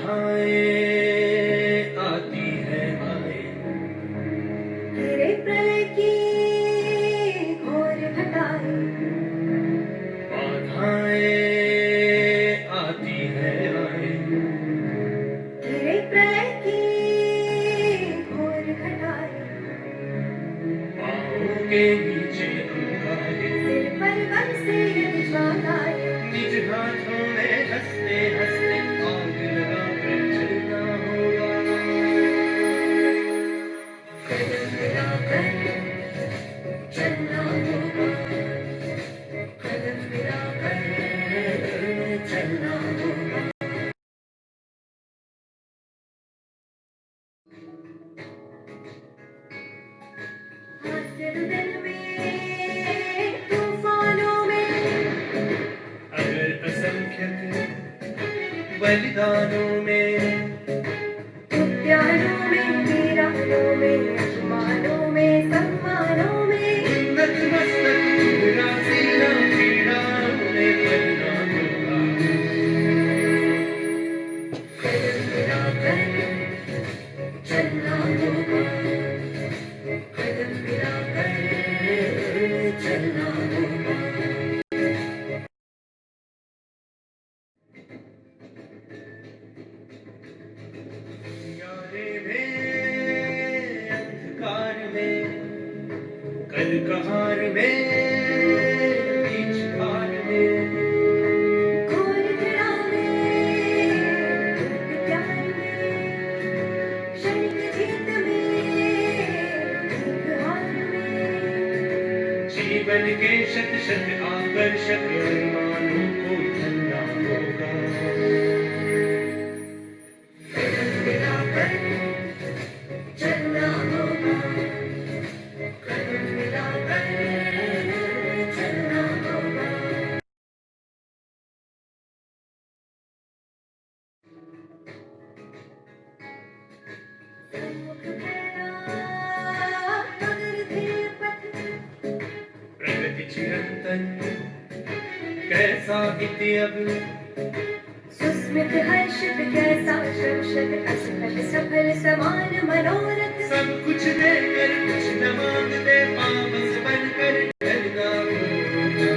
बाधाएं आती है आए, तेरे प्रलय की घोर घटाएं, बाधाएं आती है आए, तेरे प्रलय की घोर घटाएं, पाँव के नीचे अंगारे, सिर पर बरसे ज्वालाएं, निज हाथों में हंसते हंसते आग लगा कर चलना होगा। कदम मिलाकर चलना होगा, कदम मिलाकर चलना होगा। हासिल दिल में तूफानों में, अगर असंख्यक बलिदानों में, प्यारों में, वीरानों में, अभिमानों में, सम्मानों में, उन्नत मस्तक रासीना पीड़ाओं में बनना होगा। कदम मिलाकर चलना होगा, कदम मिलाकर चलना होगा। अंगारे में अंधकार में, कल कहार में बीच हार में, घोर घड़ा में, प्यार में, शर्त जीत में, एक हार में, जीवन के शत शत आकर्षक अरमानों को धरना होगा। कदम मिलाकर चलना होगा, कदम मिलाकर चलना होगा। सम्मुख तेरा मगर धिर पथ, प्रगति चिरंतन कैसा इति अब, सुस्मित हर्षित कैसा श्रमशत असफल सफल समान मनोरथ, सब कुछ देकर कुछ न मांगते पावस बनकर चलना होगा।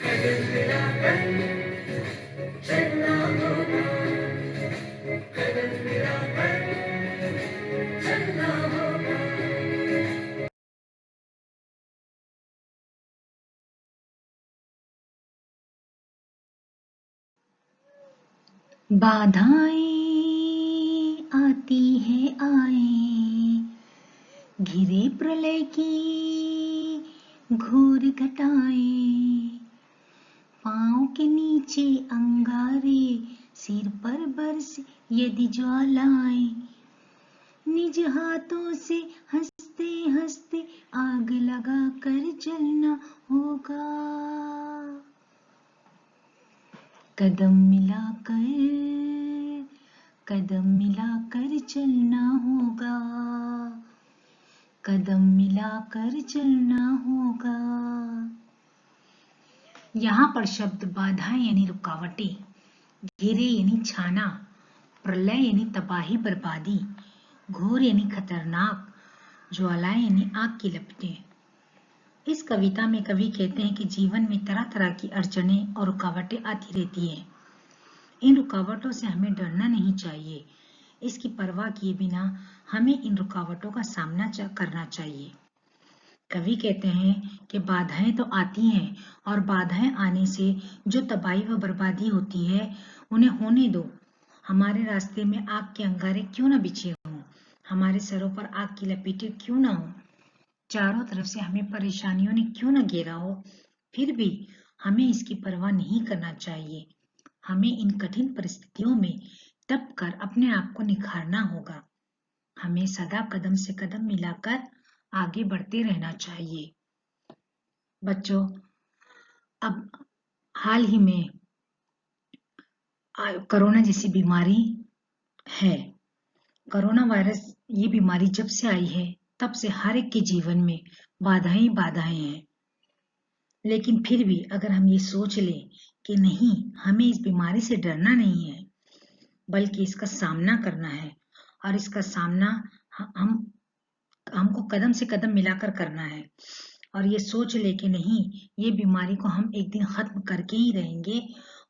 कदम मिलाकर चलना होगा, कदम मिलाकर चलना होगा। बाधाएं आती है आए, घिरे प्रलय की घोर घटाएं, पाँव के नीचे अंगारे, सिर पर बरस यदि ज्वालाएं, निज हाथों से हंसते हंसते आग लगा कर जलना होगा। कदम मिलाकर चलना होगा, कदम मिलाकर चलना होगा। यहाँ पर शब्द बाधाएं यानी रुकावटें, घिरे यानी छाना, प्रलय यानी तबाही बर्बादी, घोर यानी खतरनाक, ज्वालाएं यानी आग की लपटें। इस कविता में कवि कहते हैं कि जीवन में तरह तरह की अड़चनें और रुकावटें आती रहती हैं। इन रुकावटों से हमें डरना नहीं चाहिए, इसकी परवाह किए बिना हमें इन रुकावटों का सामना करना चाहिए। कवि कहते हैं कि बाधाएं तो आती हैं और बाधाएं आने से जो तबाही व बर्बादी होती है उन्हें होने दो। हमारे रास्ते में आग के अंगारे क्यों न बिछे हों, हमारे सरों पर आग की लपेटें क्यों न हो, चारों तरफ से हमें परेशानियों ने क्यों न घेरा हो, फिर भी हमें इसकी परवाह नहीं करना चाहिए। हमें इन कठिन परिस्थितियों में दब कर अपने आप को निखारना होगा। हमें सदा कदम से कदम मिलाकर आगे बढ़ते रहना चाहिए। बच्चों, अब हाल ही में कोरोना जैसी बीमारी है। कोरोना वायरस ये बीमारी जब से आई है तब से हर एक के जीवन में बाधाएं हैं। लेकिन फिर भी अगर हम ये सोच लें कि नहीं, हमें इस बीमारी से डरना नहीं है, बल्कि इसका सामना करना है, और इसका सामना हमको कदम से कदम मिलाकर करना है, और ये सोच ले कि नहीं, ये बीमारी को हम एक दिन खत्म करके ही रहेंगे,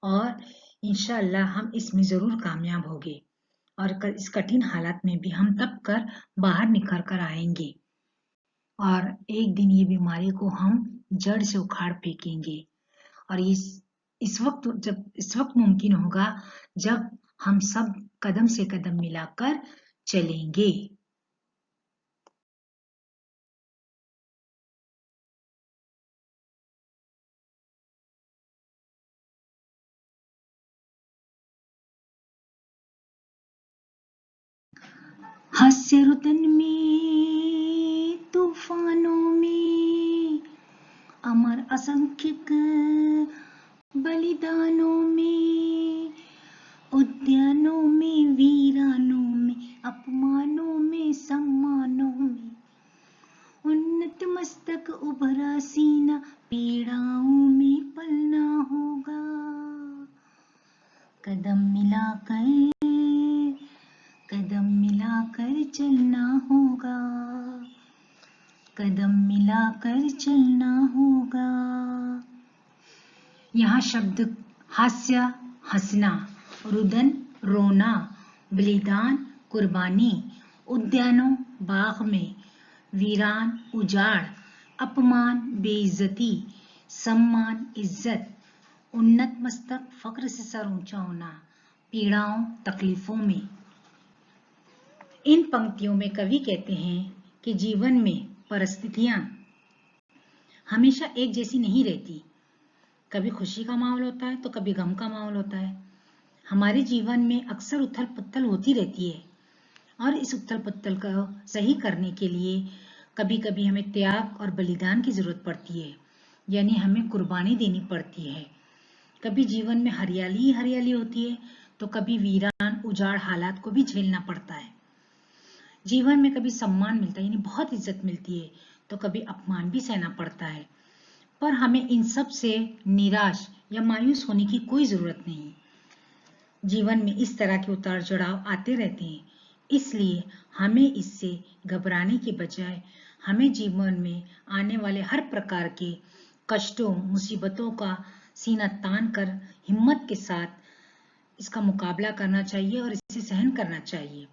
और इंशाअल्लाह हम इसमें जरूर कामयाब होंगे, और इस कठिन हालात में भी हम तब कर बाहर निखर कर आएंगे, और एक दिन ये बीमारी को हम जड़ से उखाड़ फेंकेंगे। और इस वक्त मुमकिन होगा जब हम सब कदम से कदम मिलाकर चलेंगे। हास्य रुदन में तूफानों में अमर असंख्यक बलिदानों में, उद्यानों में वीरानों में, अपमानों में सम्मानों में, उन्नत मस्तक उभरा सीना, पीड़ाओं में पलना होगा। कदम मिलाकर चलना होगा, कदम मिलाकर चलना होगा। यहाँ शब्द हास्य हंसना, रुदन रोना, बलिदान कुर्बानी, उद्यानों बाग में, वीरान उजाड़, अपमान बेइज्जती, सम्मान इज्जत, उन्नत मस्तक फक्र से सर ऊंचा होना, पीड़ाओं तकलीफों में। इन पंक्तियों में कवि कहते हैं कि जीवन में परिस्थितियां हमेशा एक जैसी नहीं रहती। कभी खुशी का माहौल होता है तो कभी गम का माहौल होता है। हमारे जीवन में अक्सर उथल पुथल होती रहती है, और इस उथल पुथल को सही करने के लिए कभी कभी हमें त्याग और बलिदान की जरूरत पड़ती है, यानी हमें कुर्बानी देनी पड़ती है। कभी जीवन में हरियाली ही हरियाली होती है तो कभी वीरान उजाड़ हालात को भी झेलना पड़ता है। जीवन में कभी सम्मान मिलता है, यानी बहुत इज्जत मिलती है, तो कभी अपमान भी सहना पड़ता है। पर हमें इन सब से निराश या मायूस होने की कोई जरूरत नहीं। जीवन में इस तरह के उतार चढ़ाव आते रहते हैं, इसलिए हमें इससे घबराने के बजाय हमें जीवन में आने वाले हर प्रकार के कष्टों मुसीबतों का सीना तान कर हिम्मत के साथ इसका मुकाबला करना चाहिए और इसे सहन करना चाहिए।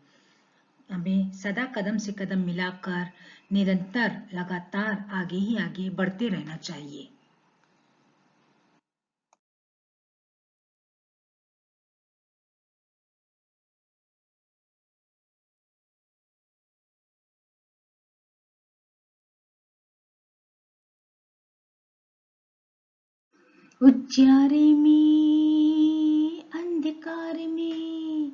हमें सदा कदम से कदम मिलाकर निरंतर लगातार आगे ही आगे बढ़ते रहना चाहिए। उजारे में अंधकार में,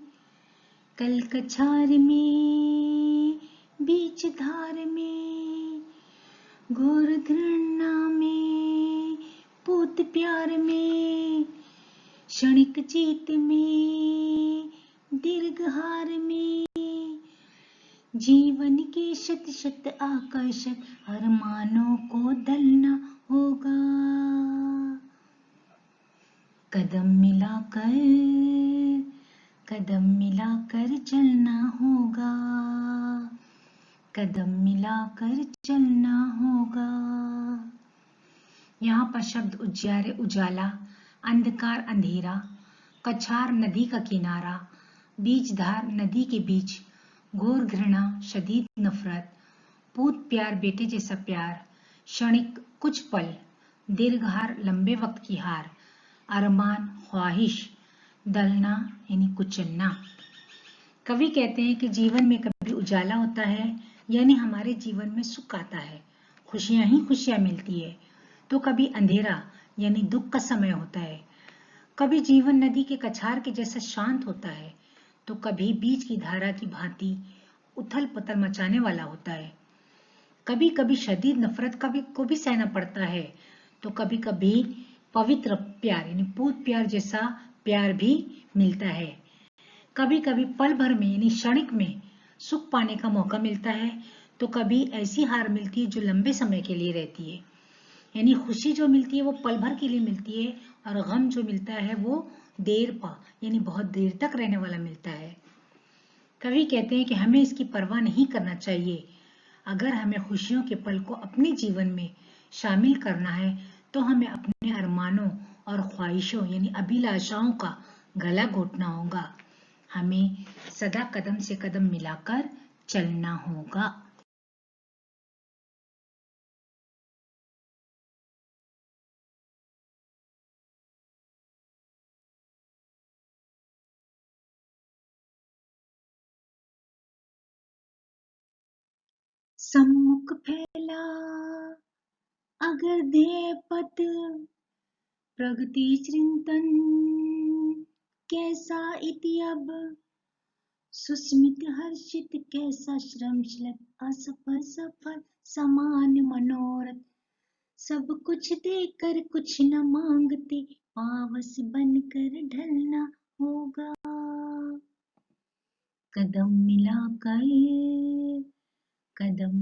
कल कछार में, बीच धार में, घोर घृणा में, पूत प्यार में, क्षणिक जीत में, दीर्घ हार में, जीवन के शत शत आकर्षक अरमानों को दलना होगा। कदम मिलाकर चलना होगा, कदम मिलाकर चलना होगा। यहाँ पर शब्द उजियारे उजाला, अंधकार अंधेरा, कछार नदी का किनारा, बीजधार नदी के बीच, घोर घृणा शदीद नफरत, पूत प्यार बेटे जैसा प्यार, क्षणिक कुछ पल, दीर्घहार लंबे वक्त की हार, अरमान ख्वाहिश, दलना यानी कुचलना। कवि कहते हैं कि जीवन में कभी उजाला होता है, यानी हमारे जीवन में सुख आता है, खुशियां ही खुशियां मिलती है, तो कभी अंधेरा यानी दुख का समय होता है। कभी जीवन नदी के कछार के जैसा शांत होता है, तो कभी बीच की धारा की भांति उथल पुथल मचाने वाला होता है। कभी कभी शदीद नफरत को भी सहना पड़ता है, तो कभी कभी पवित्र प्यार यानी पूत प्यार जैसा प्यार भी मिलता है। कभी कभी पल भर में यानी क्षणिक में सुख पाने का मौका मिलता है, तो कभी ऐसी हार मिलती है जो लंबे समय के लिए रहती है। यानी खुशी जो मिलती है वो पल भर के लिए मिलती है और गम जो मिलता है वो यानी बहुत देर तक रहने वाला मिलता है। कवि कहते हैं कि हमें इसकी परवाह नहीं करना चाहिए। अगर हमें खुशियों के पल को अपने जीवन में शामिल करना है तो हमें अपने अरमानों और ख्वाहिशों यानी अभिलाषाओं का गला घोटना होगा। हमें सदा कदम से कदम मिलाकर चलना होगा। सम्मुख फैला अगर दे पथ प्रगति चिंतन कैसा इति अब सुस्मित हर्षित कैसा श्रमशलत असफल सफल समान मनोरथ सब कुछ देकर कुछ न मांगते पावस बनकर ढलना होगा। कदम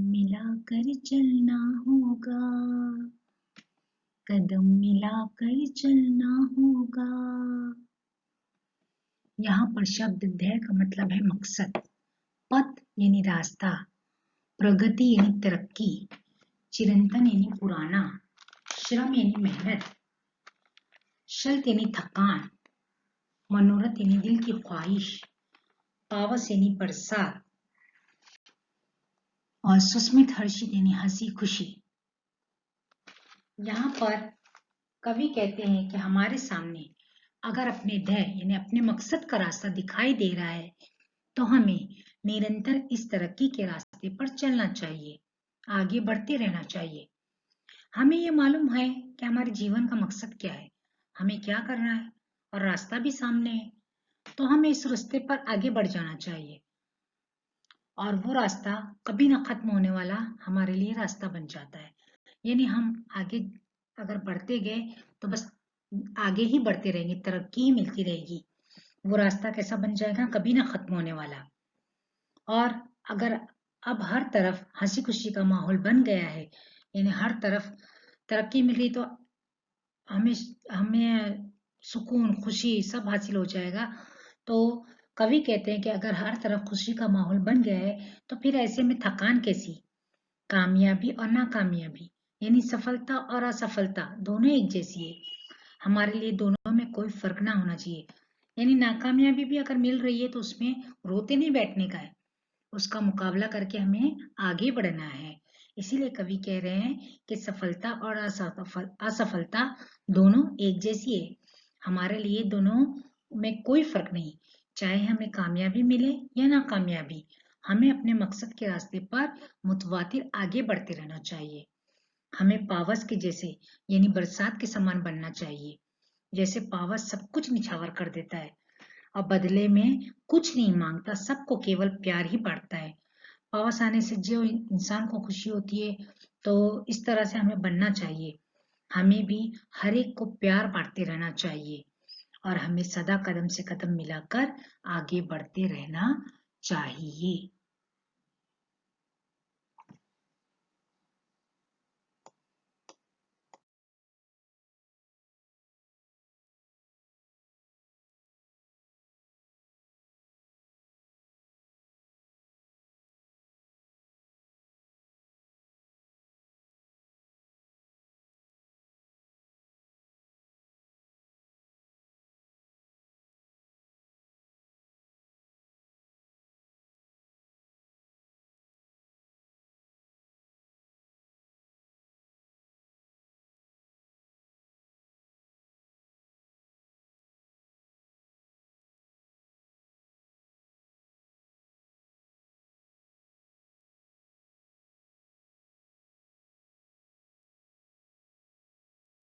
मिलाकर चलना होगा। कदम मिलाकर चलना होगा। यहाँ पर शब्द ध्येय का मतलब है मकसद, पथ यानी रास्ता, प्रगति यानी तरक्की, चिरंतन यानी पुराना, श्रम यानी मेहनत, शल्त यानी थकान, मनोरथ यानी दिल की ख्वाहिश, पावस यानी बरसात और सुस्मित हर्षित यानी हंसी खुशी। यहाँ पर कवि कहते हैं कि हमारे सामने अगर अपने ध्येय यानी अपने मकसद का रास्ता दिखाई दे रहा है तो हमें निरंतर इस तरक्की के रास्ते पर चलना चाहिए, आगे बढ़ते रहना चाहिए। हमें ये मालूम है कि हमारे जीवन का मकसद क्या है, हमें क्या करना है और रास्ता भी सामने है, तो हमें इस रास्ते पर आगे बढ़ जाना चाहिए और वो रास्ता कभी ना खत्म होने वाला हमारे लिए रास्ता बन जाता है। यानी हम आगे अगर बढ़ते गए तो बस आगे ही बढ़ते रहेंगे, तरक्की ही मिलती रहेगी। वो रास्ता कैसा बन जाएगा, कभी ना खत्म होने वाला। और अगर अब हर तरफ हंसी खुशी का माहौल बन गया है, यानी हर तरफ तरक्की मिल रही, तो हमें हमें सुकून खुशी सब हासिल हो जाएगा। तो कवि कहते हैं कि अगर हर तरफ खुशी का माहौल बन गया है तो फिर ऐसे में थकान कैसी, कामयाबी और नाकामयाबी यानी सफलता और असफलता दोनों एक जैसी है। हमारे लिए दोनों में कोई फर्क ना होना चाहिए। यानी नाकामयाबी भी अगर मिल रही है तो उसमें रोते नहीं बैठने का है, उसका मुकाबला करके हमें आगे बढ़ना है। इसीलिए कवि कह रहे हैं कि सफलता और असफलता दोनों एक जैसी है। हमारे लिए दोनों में कोई फर्क नहीं, चाहे हमें कामयाबी मिले या नाकामयाबी, हमें अपने मकसद के रास्ते पर मुतवातिर आगे बढ़ते रहना चाहिए। हमें पावस के जैसे यानी बरसात के समान बनना चाहिए। जैसे पावस सब कुछ निछावर कर देता है और बदले में कुछ नहीं मांगता, सबको केवल प्यार ही बांटता है। पावस आने से जो इंसान को खुशी होती है, तो इस तरह से हमें बनना चाहिए। हमें भी हर एक को प्यार बांटते रहना चाहिए और हमें सदा कदम से कदम मिलाकर आगे बढ़ते रहना चाहिए।